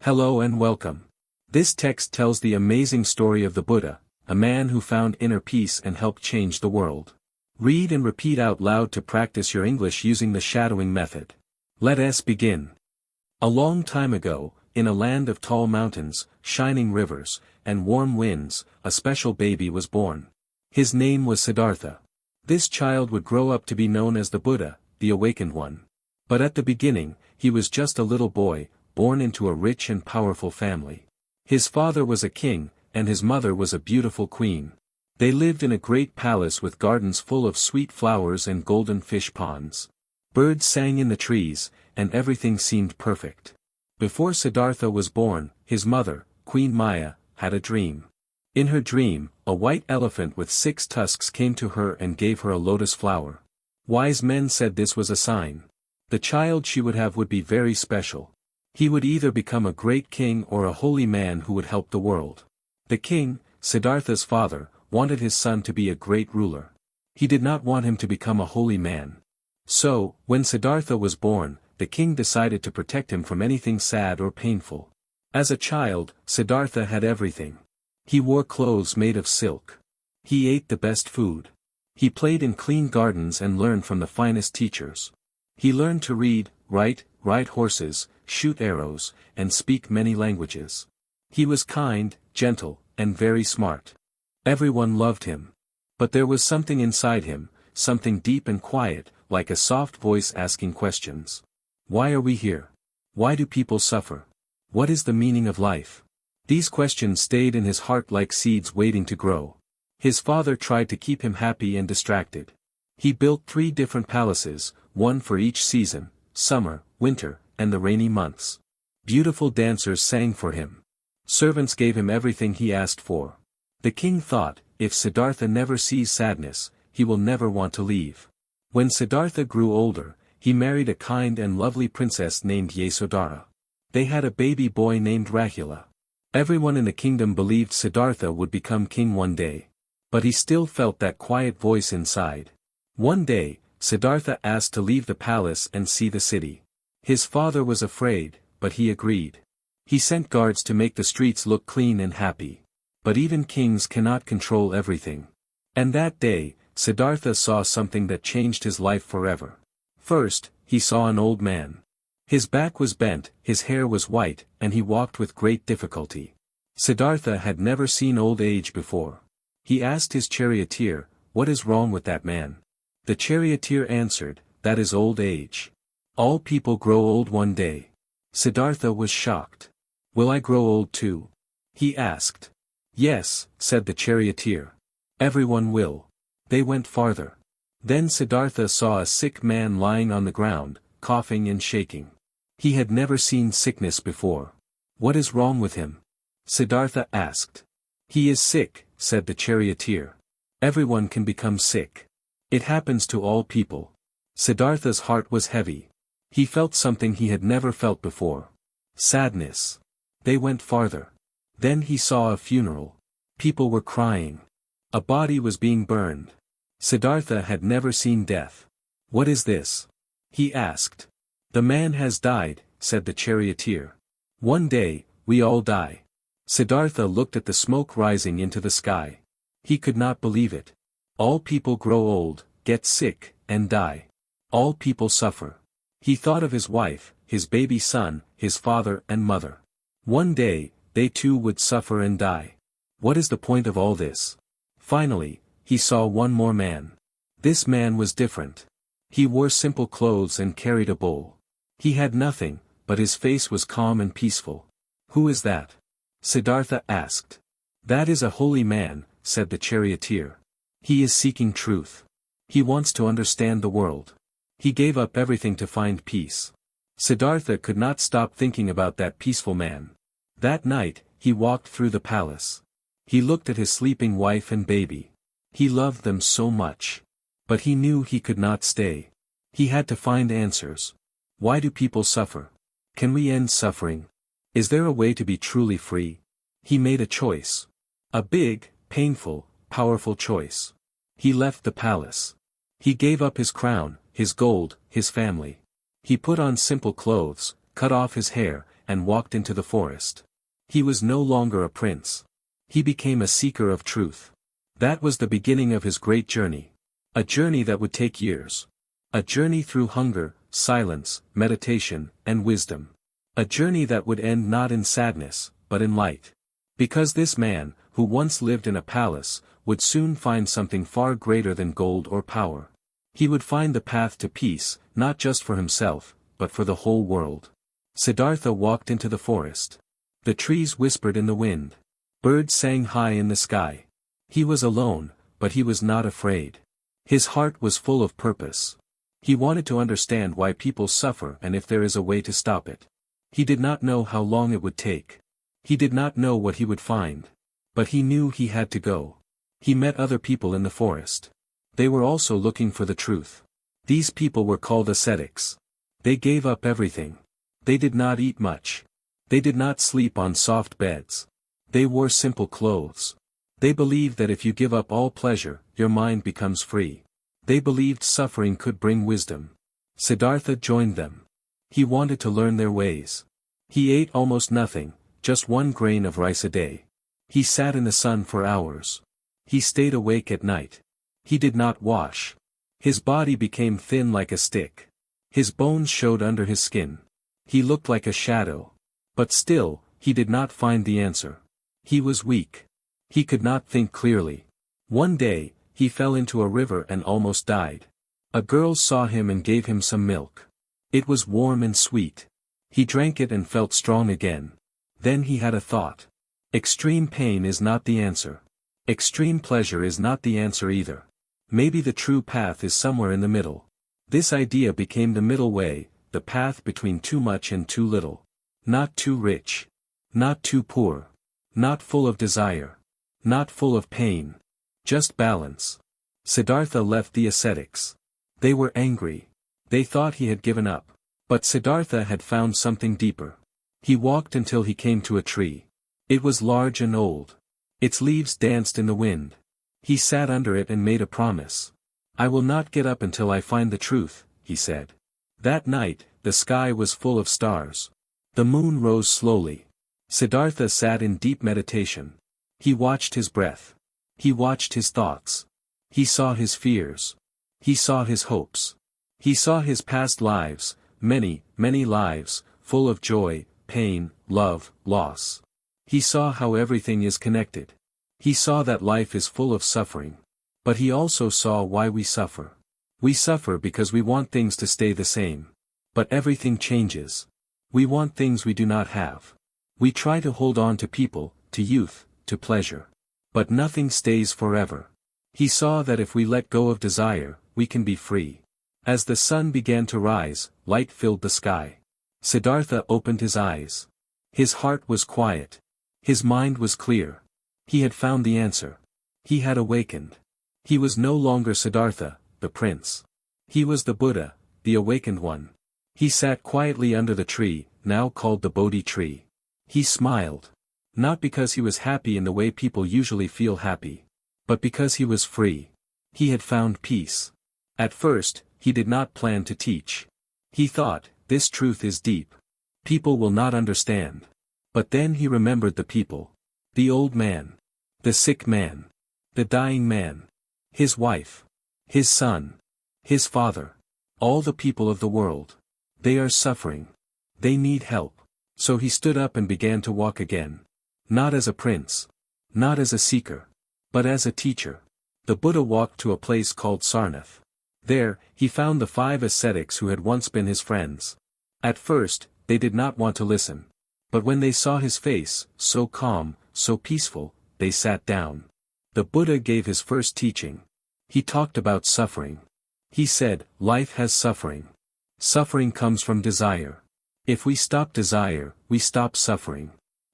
Hello and welcome. This text tells the amazing story of the Buddha, a man who found inner peace and helped change the world. Read and repeat out loud to practice your English using the shadowing method. Let us begin. A long time ago, in a land of tall mountains, shining rivers, and warm winds, a special baby was born. His name was Siddhartha. This child would grow up to be known as the Buddha, the awakened one. But at the beginning, he was just a little boy, born into a rich and powerful family. His father was a king, and his mother was a beautiful queen. They lived in a great palace with gardens full of sweet flowers and golden fish ponds. Birds sang in the trees, and everything seemed perfect. Before Siddhartha was born, his mother, Queen Maya, had a dream. In her dream, a white elephant with 6 tusks came to her and gave her a lotus flower. Wise men said this was a sign. The child she would have would be very special. He would either become a great king or a holy man who would help the world. The king, Siddhartha's father, wanted his son to be a great ruler. He did not want him to become a holy man. So, when Siddhartha was born, the king decided to protect him from anything sad or painful. As a child, Siddhartha had everything. He wore clothes made of silk. He ate the best food. He played in clean gardens and learned from the finest teachers. He learned to read, write, ride horses, shoot arrows, and speak many languages. He was kind, gentle, and very smart. Everyone loved him. But there was something inside him, something deep and quiet, like a soft voice asking questions. Why are we here? Why do people suffer? What is the meaning of life? These questions stayed in his heart like seeds waiting to grow. His father tried to keep him happy and distracted. He built 3 different palaces, one for each season, summer, winter, and the rainy months. Beautiful dancers sang for him. Servants gave him everything he asked for. The king thought, if Siddhartha never sees sadness, he will never want to leave. When Siddhartha grew older, he married a kind and lovely princess named Yasodhara. They had a baby boy named Rahula. Everyone in the kingdom believed Siddhartha would become king one day. But he still felt that quiet voice inside. One day, Siddhartha asked to leave the palace and see the city. His father was afraid, but he agreed. He sent guards to make the streets look clean and happy. But even kings cannot control everything. And that day, Siddhartha saw something that changed his life forever. First, he saw an old man. His back was bent, his hair was white, and he walked with great difficulty. Siddhartha had never seen old age before. He asked his charioteer, "What is wrong with that man?" The charioteer answered, "That is old age. All people grow old one day." Siddhartha was shocked. "Will I grow old too?" he asked. "Yes," said the charioteer. "Everyone will." They went farther. Then Siddhartha saw a sick man lying on the ground, coughing and shaking. He had never seen sickness before. "What is wrong with him?" Siddhartha asked. "He is sick," said the charioteer. "Everyone can become sick. It happens to all people." Siddhartha's heart was heavy. He felt something he had never felt before. Sadness. They went farther. Then he saw a funeral. People were crying. A body was being burned. Siddhartha had never seen death. "What is this?" he asked. "The man has died," said the charioteer. "One day, we all die." Siddhartha looked at the smoke rising into the sky. He could not believe it. All people grow old, get sick, and die. All people suffer. He thought of his wife, his baby son, his father and mother. One day, they too would suffer and die. What is the point of all this? Finally, he saw one more man. This man was different. He wore simple clothes and carried a bowl. He had nothing, but his face was calm and peaceful. "Who is that?" Siddhartha asked. "That is a holy man," said the charioteer. "He is seeking truth. He wants to understand the world. He gave up everything to find peace." Siddhartha could not stop thinking about that peaceful man. That night, he walked through the palace. He looked at his sleeping wife and baby. He loved them so much. But he knew he could not stay. He had to find answers. Why do people suffer? Can we end suffering? Is there a way to be truly free? He made a choice. A big, painful, powerful choice. He left the palace. He gave up his crown, his gold, his family. He put on simple clothes, cut off his hair, and walked into the forest. He was no longer a prince. He became a seeker of truth. That was the beginning of his great journey. A journey that would take years. A journey through hunger, silence, meditation, and wisdom. A journey that would end not in sadness, but in light. Because this man, who once lived in a palace, would soon find something far greater than gold or power. He would find the path to peace, not just for himself, but for the whole world. Siddhartha walked into the forest. The trees whispered in the wind. Birds sang high in the sky. He was alone, but he was not afraid. His heart was full of purpose. He wanted to understand why people suffer and if there is a way to stop it. He did not know how long it would take. He did not know what he would find. But he knew he had to go. He met other people in the forest. They were also looking for the truth. These people were called ascetics. They gave up everything. They did not eat much. They did not sleep on soft beds. They wore simple clothes. They believed that if you give up all pleasure, your mind becomes free. They believed suffering could bring wisdom. Siddhartha joined them. He wanted to learn their ways. He ate almost nothing, just 1 grain of rice a day. He sat in the sun for hours. He stayed awake at night. He did not wash. His body became thin like a stick. His bones showed under his skin. He looked like a shadow. But still, he did not find the answer. He was weak. He could not think clearly. One day, he fell into a river and almost died. A girl saw him and gave him some milk. It was warm and sweet. He drank it and felt strong again. Then he had a thought. Extreme pain is not the answer. Extreme pleasure is not the answer either. Maybe the true path is somewhere in the middle. This idea became the middle way, the path between too much and too little. Not too rich. Not too poor. Not full of desire. Not full of pain. Just balance. Siddhartha left the ascetics. They were angry. They thought he had given up. But Siddhartha had found something deeper. He walked until he came to a tree. It was large and old. Its leaves danced in the wind. He sat under it and made a promise. I will not get up until I find the truth, he said. That night, the sky was full of stars. The moon rose slowly. Siddhartha sat in deep meditation. He watched his breath. He watched his thoughts. He saw his fears. He saw his hopes. He saw his past lives, many, many lives, full of joy, pain, love, loss. He saw how everything is connected. He saw that life is full of suffering. But he also saw why we suffer. We suffer because we want things to stay the same. But everything changes. We want things we do not have. We try to hold on to people, to youth, to pleasure. But nothing stays forever. He saw that if we let go of desire, we can be free. As the sun began to rise, light filled the sky. Siddhartha opened his eyes. His heart was quiet. His mind was clear. He had found the answer. He had awakened. He was no longer Siddhartha, the prince. He was the Buddha, the awakened one. He sat quietly under the tree, now called the Bodhi tree. He smiled. Not because he was happy in the way people usually feel happy. But because he was free. He had found peace. At first, he did not plan to teach. He thought, this truth is deep. People will not understand. But then he remembered the people. The old man. The sick man. The dying man. His wife. His son. His father. All the people of the world. They are suffering. They need help. So he stood up and began to walk again. Not as a prince. Not as a seeker. But as a teacher. The Buddha walked to a place called Sarnath. There, he found the 5 ascetics who had once been his friends. At first, they did not want to listen. But when they saw his face, so calm, so peaceful, they sat down. The Buddha gave his first teaching. He talked about suffering. He said, life has suffering. Suffering comes from desire. If we stop desire, we stop suffering.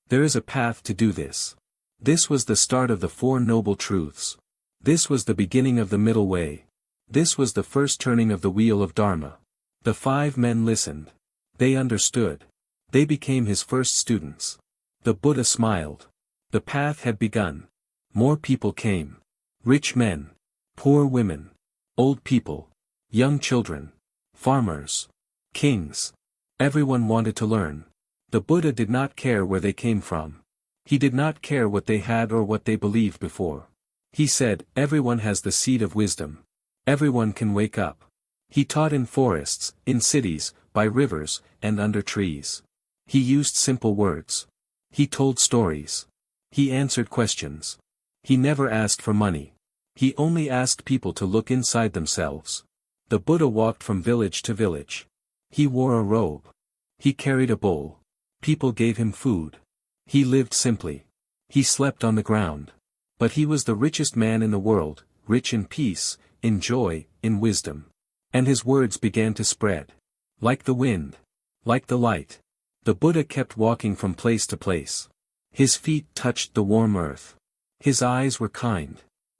There is a path to do this. This was the start of the 4 noble truths. This was the beginning of the middle way. This was the first turning of the wheel of Dharma. The 5 men listened. They understood. They became his first students. The Buddha smiled. The path had begun. More people came. Rich men. Poor women. Old people. Young children. Farmers. Kings. Everyone wanted to learn. The Buddha did not care where they came from. He did not care what they had or what they believed before. He said, everyone has the seed of wisdom. Everyone can wake up. He taught in forests, in cities, by rivers, and under trees. He used simple words. He told stories. He answered questions. He never asked for money. He only asked people to look inside themselves. The Buddha walked from village to village. He wore a robe. He carried a bowl. People gave him food. He lived simply. He slept on the ground. But he was the richest man in the world, rich in peace, in joy, in wisdom. And his words began to spread. Like the wind. Like the light. The Buddha kept walking from place to place. His feet touched the warm earth. His eyes were kind.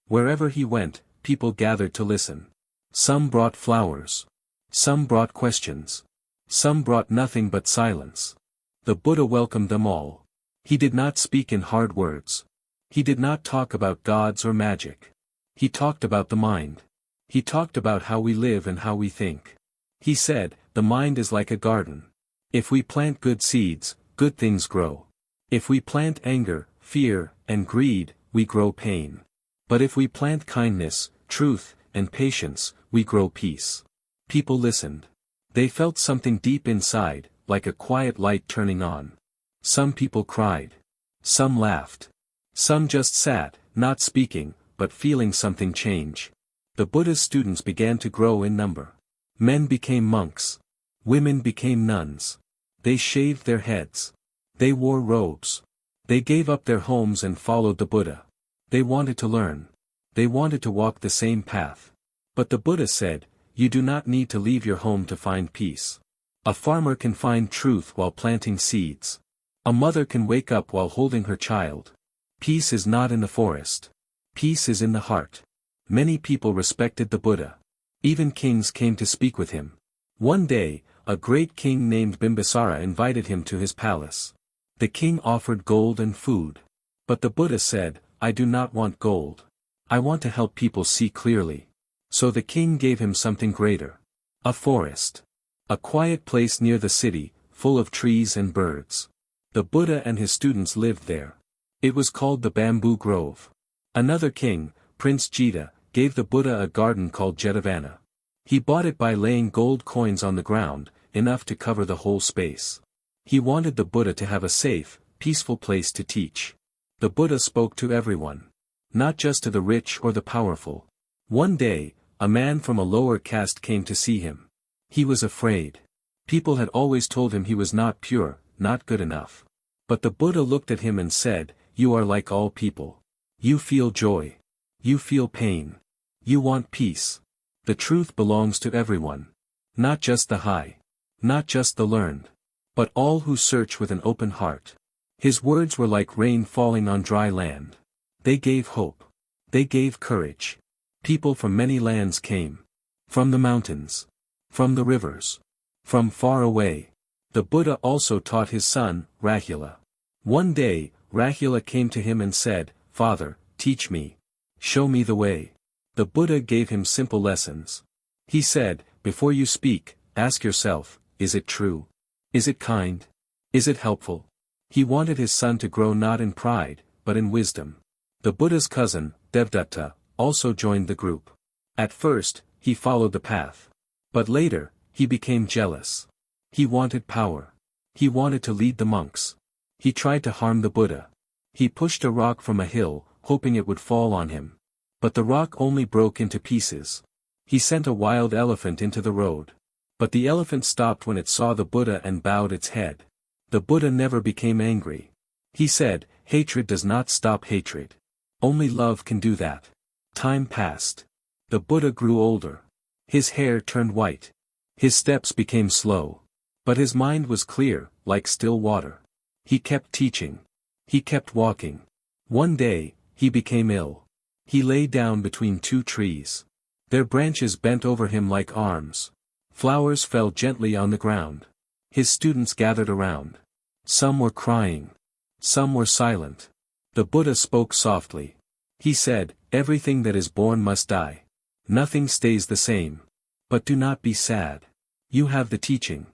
Wherever he went, people gathered to listen. Some brought flowers. Some brought questions. Some brought nothing but silence. The Buddha welcomed them all. He did not speak in hard words. He did not talk about gods or magic. He talked about the mind. He talked about how we live and how we think. He said, the mind is like a garden. If we plant good seeds, good things grow. If we plant anger, fear, and greed, we grow pain. But if we plant kindness, truth, and patience, we grow peace. People listened. They felt something deep inside, like a quiet light turning on. Some people cried. Some laughed. Some just sat, not speaking, but feeling something change. The Buddha's students began to grow in number. Men became monks. Women became nuns. They shaved their heads. They wore robes. They gave up their homes and followed the Buddha. They wanted to learn. They wanted to walk the same path. But the Buddha said, you do not need to leave your home to find peace. A farmer can find truth while planting seeds. A mother can wake up while holding her child. Peace is not in the forest. Peace is in the heart. Many people respected the Buddha. Even kings came to speak with him. One day, a great king named Bimbisara invited him to his palace. The king offered gold and food. But the Buddha said, I do not want gold. I want to help people see clearly. So the king gave him something greater. A forest. A quiet place near the city, full of trees and birds. The Buddha and his students lived there. It was called the Bamboo Grove. Another king, Prince Jita, gave the Buddha a garden called Jetavana. He bought it by laying gold coins on the ground, enough to cover the whole space. He wanted the Buddha to have a safe, peaceful place to teach. The Buddha spoke to everyone. Not just to the rich or the powerful. One day, a man from a lower caste came to see him. He was afraid. People had always told him he was not pure, not good enough. But the Buddha looked at him and said, you are like all people. You feel joy. You feel pain. You want peace. The truth belongs to everyone. Not just the high. Not just the learned. But all who search with an open heart. His words were like rain falling on dry land. They gave hope. They gave courage. People from many lands came. From the mountains. From the rivers. From far away. The Buddha also taught his son, Rahula. One day, Rahula came to him and said, Father, teach me. Show me the way. The Buddha gave him simple lessons. He said, before you speak, ask yourself, is it true? Is it kind? Is it helpful? He wanted his son to grow not in pride, but in wisdom. The Buddha's cousin, Devdatta, also joined the group. At first, he followed the path. But later, he became jealous. He wanted power. He wanted to lead the monks. He tried to harm the Buddha. He pushed a rock from a hill, hoping it would fall on him. But the rock only broke into pieces. He sent a wild elephant into the road. But the elephant stopped when it saw the Buddha and bowed its head. The Buddha never became angry. He said, hatred does not stop hatred. Only love can do that. Time passed. The Buddha grew older. His hair turned white. His steps became slow. But his mind was clear, like still water. He kept teaching. He kept walking. One day, he became ill. He lay down between two trees. Their branches bent over him like arms. Flowers fell gently on the ground. His students gathered around. Some were crying. Some were silent. The Buddha spoke softly. He said, everything that is born must die. Nothing stays the same. But do not be sad. You have the teaching.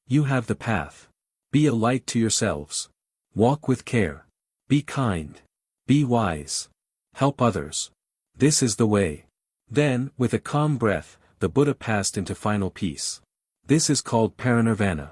You have the path. Be a light to yourselves. Walk with care. Be kind. Be wise. Help others. This is the way. Then, with a calm breath, the Buddha passed into final peace. This is called parinirvana.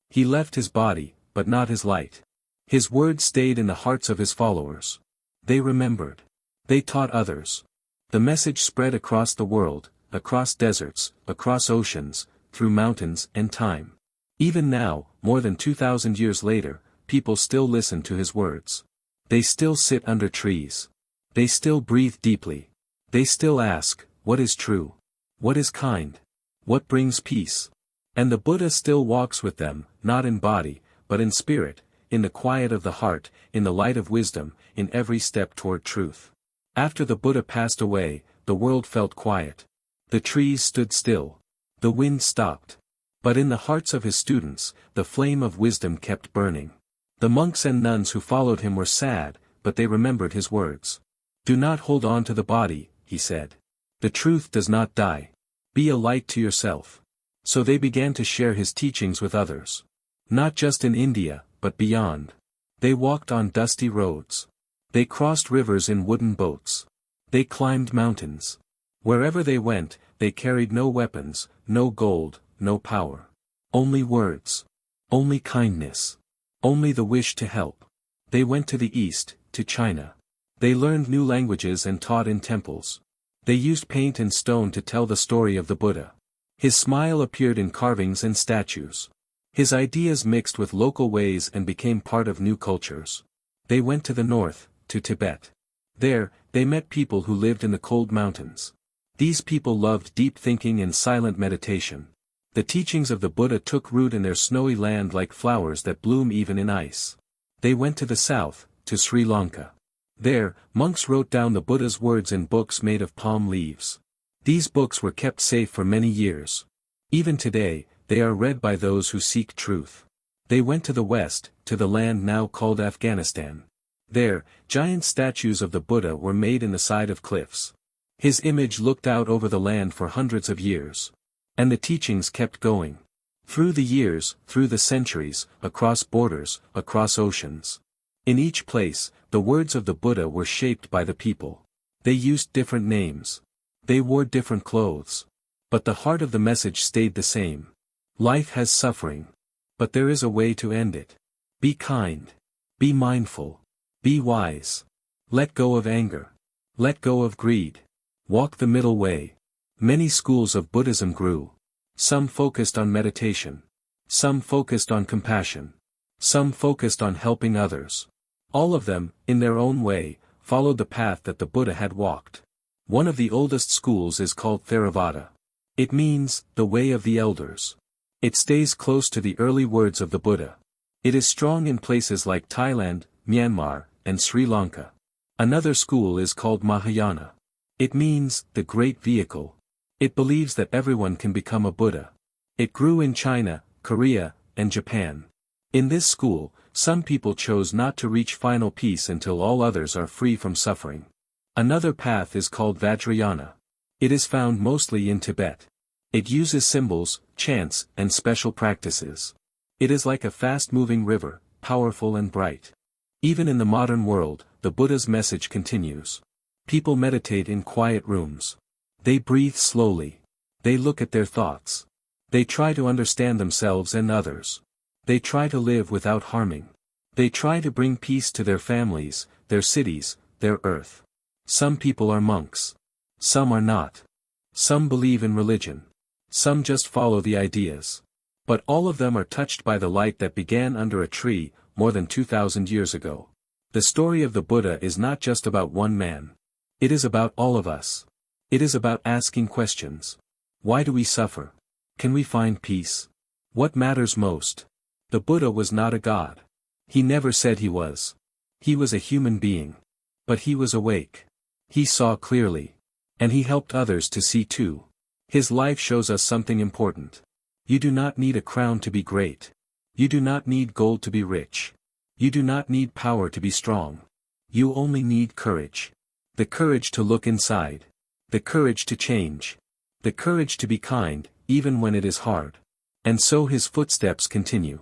He left his body, but not his light. His words stayed in the hearts of his followers. They remembered. They taught others. The message spread across the world, across deserts, across oceans, through mountains and time. Even now, more than 2,000 years later, people still listen to his words. They still sit under trees. They still breathe deeply. They still ask, what is true? What is kind? What brings peace? And the Buddha still walks with them, not in body, but in spirit, in the quiet of the heart, in the light of wisdom, in every step toward truth. After the Buddha passed away, the world felt quiet. The trees stood still. The wind stopped. But in the hearts of his students, the flame of wisdom kept burning. The monks and nuns who followed him were sad, but they remembered his words. Do not hold on to the body, he said. The truth does not die. Be a light to yourself. So they began to share his teachings with others. Not just in India, but beyond. They walked on dusty roads. They crossed rivers in wooden boats. They climbed mountains. Wherever they went, they carried no weapons, no gold, no power. Only words. Only kindness. Only the wish to help. They went to the east, to China. They learned new languages and taught in temples. They used paint and stone to tell the story of the Buddha. His smile appeared in carvings and statues. His ideas mixed with local ways and became part of new cultures. They went to the north, to Tibet. There, they met people who lived in the cold mountains. These people loved deep thinking and silent meditation. The teachings of the Buddha took root in their snowy land like flowers that bloom even in ice. They went to the south, to Sri Lanka. There, monks wrote down the Buddha's words in books made of palm leaves. These books were kept safe for many years. Even today, they are read by those who seek truth. They went to the west, to the land now called Afghanistan. There, giant statues of the Buddha were made in the side of cliffs. His image looked out over the land for hundreds of years. And the teachings kept going. Through the years, through the centuries, across borders, across oceans. In each place, the words of the Buddha were shaped by the people. They used different names. They wore different clothes. But the heart of the message stayed the same. Life has suffering. But there is a way to end it. Be kind. Be mindful. Be wise. Let go of anger. Let go of greed. Walk the middle way. Many schools of Buddhism grew. Some focused on meditation. Some focused on compassion. Some focused on helping others. All of them, in their own way, followed the path that the Buddha had walked. One of the oldest schools is called Theravada. It means, the way of the elders. It stays close to the early words of the Buddha. It is strong in places like Thailand, Myanmar, and Sri Lanka. Another school is called Mahayana. It means, the great vehicle. It believes that everyone can become a Buddha. It grew in China, Korea, and Japan. In this school, some people chose not to reach final peace until all others are free from suffering. Another path is called Vajrayana. It is found mostly in Tibet. It uses symbols, chants, and special practices. It is like a fast-moving river, powerful and bright. Even in the modern world, the Buddha's message continues. People meditate in quiet rooms. They breathe slowly. They look at their thoughts. They try to understand themselves and others. They try to live without harming. They try to bring peace to their families, their cities, their earth. Some people are monks. Some are not. Some believe in religion. Some just follow the ideas. But all of them are touched by the light that began under a tree, more than 2,000 years ago. The story of the Buddha is not just about one man. It is about all of us. It is about asking questions. Why do we suffer? Can we find peace? What matters most? The Buddha was not a god. He never said he was. He was a human being. But he was awake. He saw clearly. And he helped others to see too. His life shows us something important. You do not need a crown to be great. You do not need gold to be rich. You do not need power to be strong. You only need courage. The courage to look inside. The courage to change. The courage to be kind, even when it is hard. And so his footsteps continue.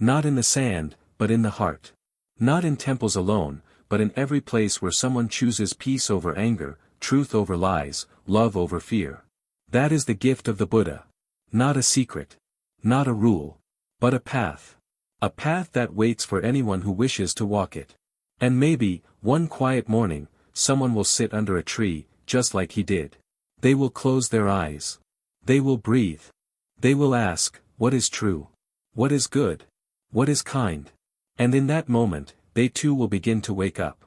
Not in the sand, but in the heart. Not in temples alone, but in every place where someone chooses peace over anger, truth over lies, love over fear. That is the gift of the Buddha. Not a secret. Not a rule. But a path. A path that waits for anyone who wishes to walk it. And maybe, one quiet morning, someone will sit under a tree, just like he did. They will close their eyes. They will breathe. They will ask, what is true? What is good? What is kind? And in that moment, they too will begin to wake up.